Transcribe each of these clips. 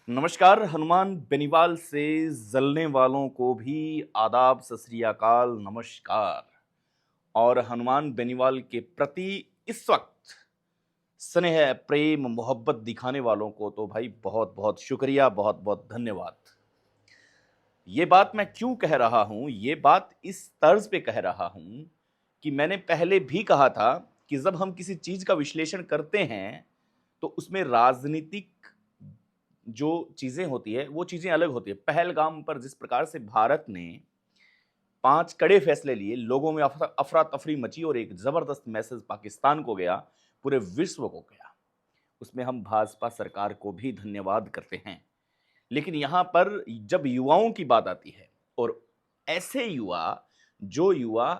नमस्कार। हनुमान बेनीवाल से जलने वालों को भी आदाब, सत श्री अकाल, नमस्कार। और हनुमान बेनीवाल के प्रति इस वक्त स्नेह, प्रेम, मोहब्बत दिखाने वालों को तो भाई बहुत बहुत शुक्रिया, बहुत बहुत धन्यवाद। ये बात मैं क्यों कह रहा हूं, ये बात इस तर्ज पे कह रहा हूं कि मैंने पहले भी कहा था कि जब हम किसी चीज का विश्लेषण करते हैं तो उसमें राजनीतिक जो चीजें होती है वो चीजें अलग होती है। पहलगाम पर जिस प्रकार से भारत ने 5 कड़े फैसले लिए, लोगों में अफरा तफरी मची और एक जबरदस्त मैसेज पाकिस्तान को गया, पूरे विश्व को गया, उसमें हम भाजपा सरकार को भी धन्यवाद करते हैं। लेकिन यहां पर जब युवाओं की बात आती है और ऐसे युवा, जो युवा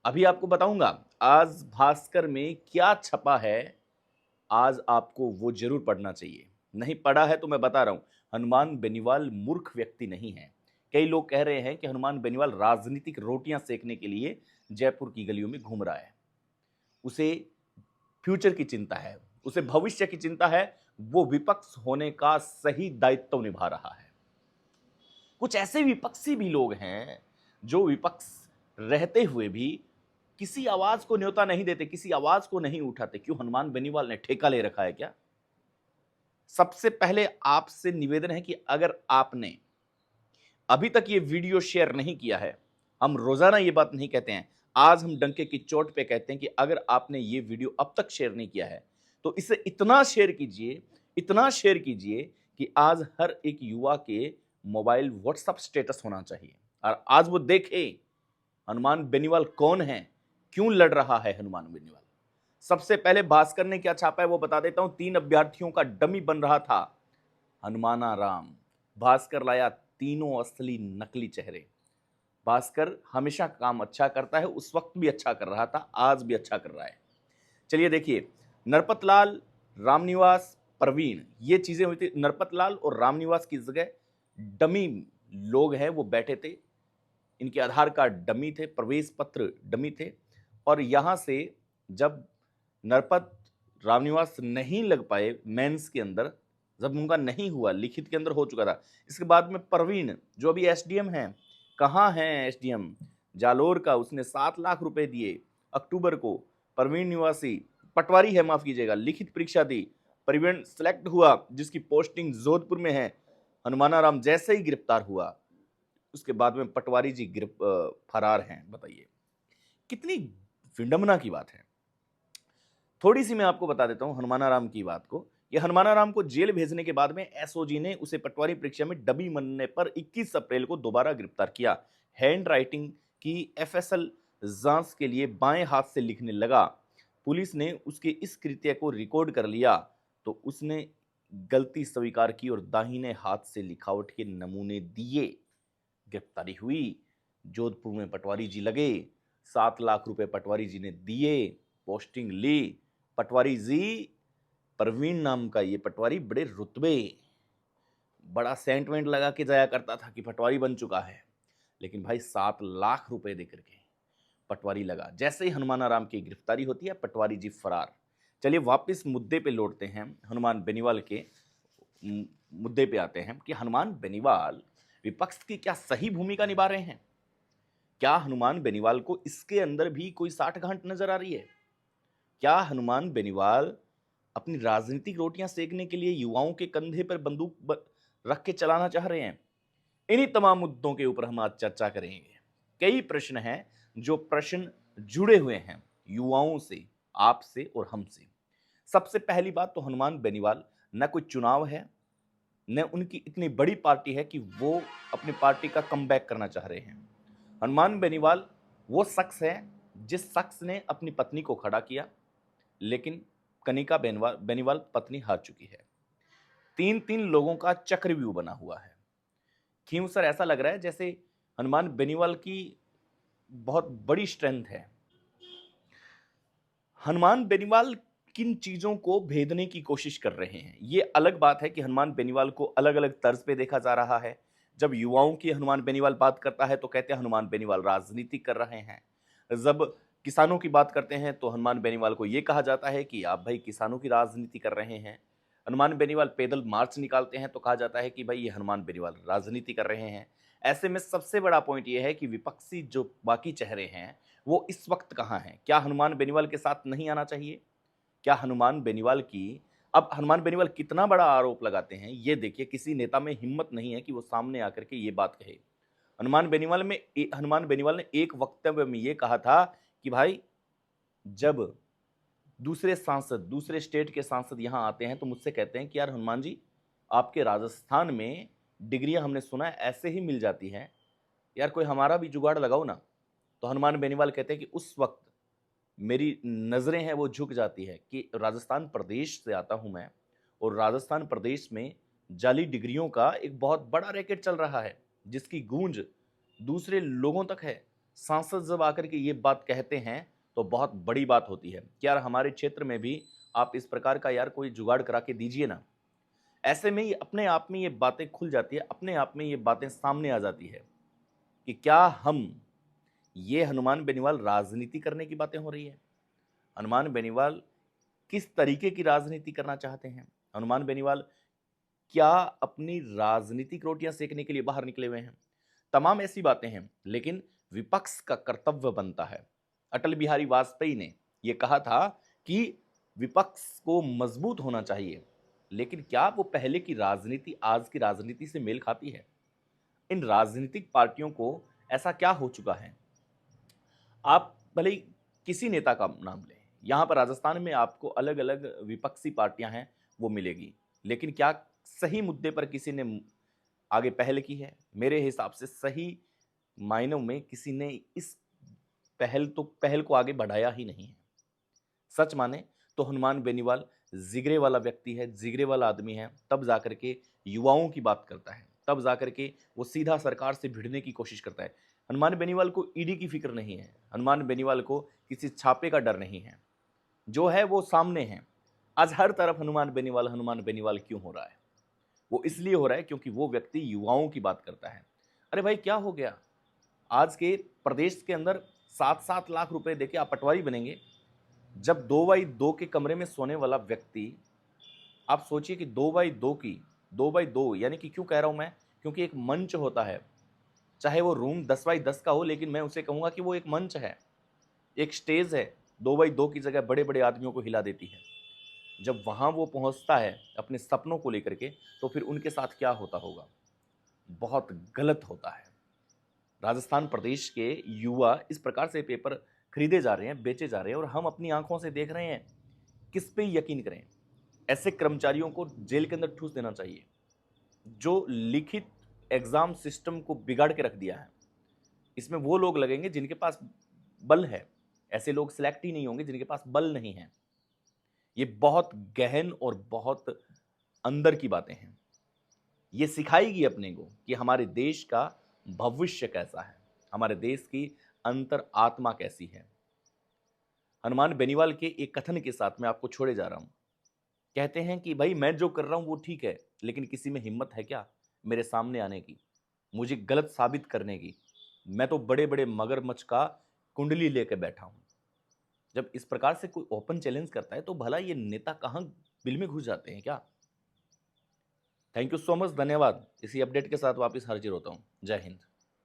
अभी आपको बताऊंगा आज भास्कर में क्या छपा है, आज आपको वो जरूर पढ़ना चाहिए। नहीं पढ़ा है तो मैं बता रहा हूं, हनुमान बेनीवाल मूर्ख व्यक्ति नहीं है। कई लोग कह रहे हैं कि हनुमान बेनीवाल राजनीतिक रोटियां सेकने के लिए जयपुर की गलियों में घूम रहा है, उसे फ्यूचर की चिंता है, उसे भविष्य की चिंता है, वो विपक्ष होने का सही दायित्व निभा रहा है। कुछ ऐसे विपक्षी भी लोग हैं जो विपक्ष रहते हुए भी किसी आवाज को न्योता नहीं देते, किसी आवाज को नहीं उठाते। क्यों? हनुमान बेनीवाल ने ठेका ले रखा है क्या? सबसे पहले आपसे निवेदन है कि अगर आपने अभी तक ये वीडियो शेयर नहीं किया है, हम रोजाना ये बात नहीं कहते हैं, आज हम डंके की चोट पे कहते हैं कि अगर आपने ये वीडियो अब तक शेयर नहीं किया है तो इसे इतना शेयर कीजिए, इतना शेयर कीजिए कि आज हर एक युवा के मोबाइल व्हाट्सएप स्टेटस होना चाहिए और आज वो देखे हनुमान बेनीवाल कौन है, क्यों लड़ रहा है हनुमान बेनीवाल। सबसे पहले भास्कर ने क्या छापा है वो बता देता हूं। 3 अभ्यर्थियों का डमी बन रहा था हनुमाना राम, भास्कर लाया तीनों असली नकली चेहरे। भास्कर हमेशा काम अच्छा करता है, उस वक्त भी अच्छा कर रहा था, आज भी अच्छा कर रहा है। चलिए देखिए, नरपत लाल, रामनिवास, प्रवीण, ये चीजें हुई थी। नरपत लाल और रामनिवास की जगह डमी लोग हैं वो बैठे थे, इनके आधार कार्ड डमी थे, प्रवेश पत्र डमी थे। और यहां से जब नरपत, रामनिवास नहीं लग पाए मेंस के अंदर, जब उनका नहीं हुआ, लिखित के अंदर हो चुका था, इसके बाद में प्रवीण जो अभी एसडीएम है, कहाँ है एसडीएम जालोर का, उसने 7 लाख रुपए दिए अक्टूबर को। प्रवीण निवासी पटवारी है, माफ कीजिएगा, लिखित परीक्षा दी, प्रवीण सेलेक्ट हुआ जिसकी पोस्टिंग जोधपुर में है। हनुमाना राम जैसे ही गिरफ्तार हुआ उसके बाद में पटवारी जी फरार हैं। बताइए कितनी विडंबना की बात है। थोड़ी सी मैं आपको बता देता हूं हनुमाना राम की बात को। ये हनुमाना राम को जेल भेजने के बाद में एसओजी ने उसे पटवारी परीक्षा में डमी बनने पर 21 अप्रैल को दोबारा गिरफ्तार किया। हैंड राइटिंग की एफएसएल जांच के लिए बाएं हाथ से लिखने लगा। पुलिस ने उसके इस कृत्य को रिकॉर्ड कर लिया तो उसने गलती स्वीकार की और दाहिने हाथ से लिखावट के नमूने दिए। गिरफ्तारी हुई, जोधपुर में पटवारी जी लगे, 7 लाख रुपए पटवारी जी ने दिए, पोस्टिंग ली। पटवारी जी, प्रवीण नाम का ये पटवारी बड़े रुतबे, बड़ा सेंट वेंट लगा के जाया करता था कि पटवारी बन चुका है, लेकिन भाई 7 लाख रुपए देकर के पटवारी लगा। जैसे ही हनुमाना राम की गिरफ्तारी होती है, पटवारी जी फरार। चलिए वापस मुद्दे पे लौटते हैं, हनुमान बेनीवाल के मुद्दे पे आते हैं कि हनुमान बेनीवाल विपक्ष की क्या सही भूमिका निभा रहे हैं? क्या हनुमान बेनीवाल को इसके अंदर भी कोई साठगांठ नजर आ रही है? क्या हनुमान बेनीवाल अपनी राजनीतिक रोटियां सेकने के लिए युवाओं के कंधे पर रख के चलाना चाह रहे हैं? इन्हीं तमाम मुद्दों के ऊपर हम आज चर्चा करेंगे। कई प्रश्न हैं जो प्रश्न जुड़े हुए हैं युवाओं से, आपसे और हमसे। सबसे पहली बात तो हनुमान बेनीवाल न कोई चुनाव है, न उनकी इतनी बड़ी पार्टी है कि वो अपनी पार्टी का कमबैक करना चाह रहे हैं। हनुमान बेनीवाल वो शख्स है जिस शख्स ने अपनी पत्नी को खड़ा किया, लेकिन कनिका बेनीवाल पत्नी हार चुकी है। 3-3 लोगों का चक्रव्यूह बना हुआ है। क्यों सर? ऐसा लग रहा है जैसे हनुमान बेनीवाल की बहुत बड़ी स्ट्रेंथ है। हनुमान बेनीवाल किन चीजों को भेदने की कोशिश कर रहे हैं? ये अलग बात है कि हनुमान बेनीवाल को अलग अलग तर्ज पे देखा जा रहा है। जब युवाओं की हनुमान बेनीवाल बात करता है तो कहते हैं हनुमान बेनीवाल राजनीति कर रहे हैं। जब किसानों की बात करते हैं तो हनुमान बेनीवाल को यह कहा जाता है कि आप भाई किसानों की राजनीति कर रहे हैं। हनुमान बेनीवाल पैदल मार्च निकालते हैं तो कहा जाता है कि भाई ये हनुमान बेनीवाल राजनीति कर रहे हैं। ऐसे में सबसे बड़ा पॉइंट ये है कि विपक्षी जो बाकी चेहरे हैं वो इस वक्त कहाँ हैं? क्या हनुमान बेनीवाल के साथ नहीं आना चाहिए? क्या हनुमान बेनीवाल की अब हनुमान बेनीवाल कितना बड़ा आरोप लगाते हैं ये देखिए, किसी नेता में हिम्मत नहीं है कि वो सामने आकर के ये बात कहे। हनुमान बेनीवाल ने एक वक्तव्य में ये कहा था कि भाई जब दूसरे सांसद, दूसरे स्टेट के सांसद यहाँ आते हैं तो मुझसे कहते हैं कि यार हनुमान जी, आपके राजस्थान में डिग्रियां हमने सुना है ऐसे ही मिल जाती हैं, यार कोई हमारा भी जुगाड़ लगाओ ना। तो हनुमान बेनीवाल कहते हैं कि उस वक्त मेरी नज़रें हैं वो झुक जाती है कि राजस्थान प्रदेश से आता हूँ मैं, और राजस्थान प्रदेश में जाली डिग्रियों का एक बहुत बड़ा रैकेट चल रहा है जिसकी गूंज दूसरे लोगों तक है। सांसद जब आकर के ये बात कहते हैं तो बहुत बड़ी बात होती है कि यार हमारे क्षेत्र में भी आप इस प्रकार का यार कोई जुगाड़ करा के दीजिए ना। ऐसे में ये अपने आप में ये बातें खुल जाती है, अपने आप में ये बातें सामने आ जाती है कि क्या हम ये हनुमान बेनीवाल राजनीति करने की बातें हो रही है। हनुमान बेनीवाल किस तरीके की राजनीति करना चाहते हैं? हनुमान बेनीवाल क्या अपनी राजनीतिक रोटियां सेकने के लिए बाहर निकले हुए हैं? तमाम ऐसी बातें हैं, लेकिन विपक्ष का कर्तव्य बनता है। अटल बिहारी वाजपेयी ने यह कहा था कि विपक्ष को मजबूत होना चाहिए, लेकिन क्या वो पहले की राजनीति आज की राजनीति से मेल खाती है? इन राजनीतिक पार्टियों को ऐसा क्या हो चुका है? आप भले ही किसी नेता का नाम लें, यहां पर राजस्थान में आपको अलग अलग विपक्षी पार्टियां हैं वो मिलेगी, लेकिन क्या सही मुद्दे पर किसी ने आगे पहल की है? मेरे हिसाब से सही मायनों में किसी ने इस पहल को आगे बढ़ाया ही नहीं है। सच माने तो हनुमान बेनीवाल जिगरे वाला व्यक्ति है, जिगरे वाला आदमी है, तब जाकर के युवाओं की बात करता है, तब जाकर के वो सीधा सरकार से भिड़ने की कोशिश करता है। हनुमान बेनीवाल को ईडी की फिक्र नहीं है, हनुमान बेनीवाल को किसी छापे का डर नहीं है, जो है वो सामने है। आज हर तरफ हनुमान बेनीवाल क्यों हो रहा है? वो इसलिए हो रहा है क्योंकि वो व्यक्ति युवाओं की बात करता है। अरे भाई क्या हो गया? आज के प्रदेश के अंदर 7-7 लाख रुपए देके आप पटवारी बनेंगे, जब 2x2 के कमरे में सोने वाला व्यक्ति, आप सोचिए कि 2x2 यानी कि क्यों कह रहा हूं मैं? क्योंकि एक मंच होता है, चाहे वो रूम 10x10 का हो, लेकिन मैं उसे कहूंगा कि वो एक मंच है, एक स्टेज है, 2x2 की जगह बड़े बड़े आदमियों को हिला देती है। जब वहां वो पहुंचता है अपने सपनों को लेकर के, तो फिर उनके साथ क्या होता होगा? बहुत गलत होता है। राजस्थान प्रदेश के युवा इस प्रकार से पेपर खरीदे जा रहे हैं, बेचे जा रहे हैं, और हम अपनी आंखों से देख रहे हैं। किस पे यकीन करें? ऐसे कर्मचारियों को जेल के अंदर ठूस देना चाहिए जो लिखित एग्जाम सिस्टम को बिगाड़ के रख दिया है। इसमें वो लोग लगेंगे जिनके पास बल है, ऐसे लोग सिलेक्ट ही नहीं होंगे जिनके पास बल नहीं है। ये बहुत गहन और बहुत अंदर की बातें हैं। ये सिखाएगी अपने को कि हमारे देश का भविष्य कैसा है, हमारे देश की अंतर आत्मा कैसी है। हनुमान बेनीवाल के एक कथन के साथ मैं आपको छोड़े जा रहा हूं। कहते हैं कि भाई मैं जो कर रहा हूं वो ठीक है, लेकिन किसी में हिम्मत है क्या मेरे सामने आने की, मुझे गलत साबित करने की? मैं तो बड़े बड़े मगरमच्छ का कुंडली लेकर बैठा हूं। जब इस प्रकार से कोई ओपन चैलेंज करता है तो भला ये नेता कहां बिल में घुस जाते हैं क्या? थैंक यू सो मच, धन्यवाद। इसी अपडेट के साथ वापस हाजिर होता हूं। जय हिंद।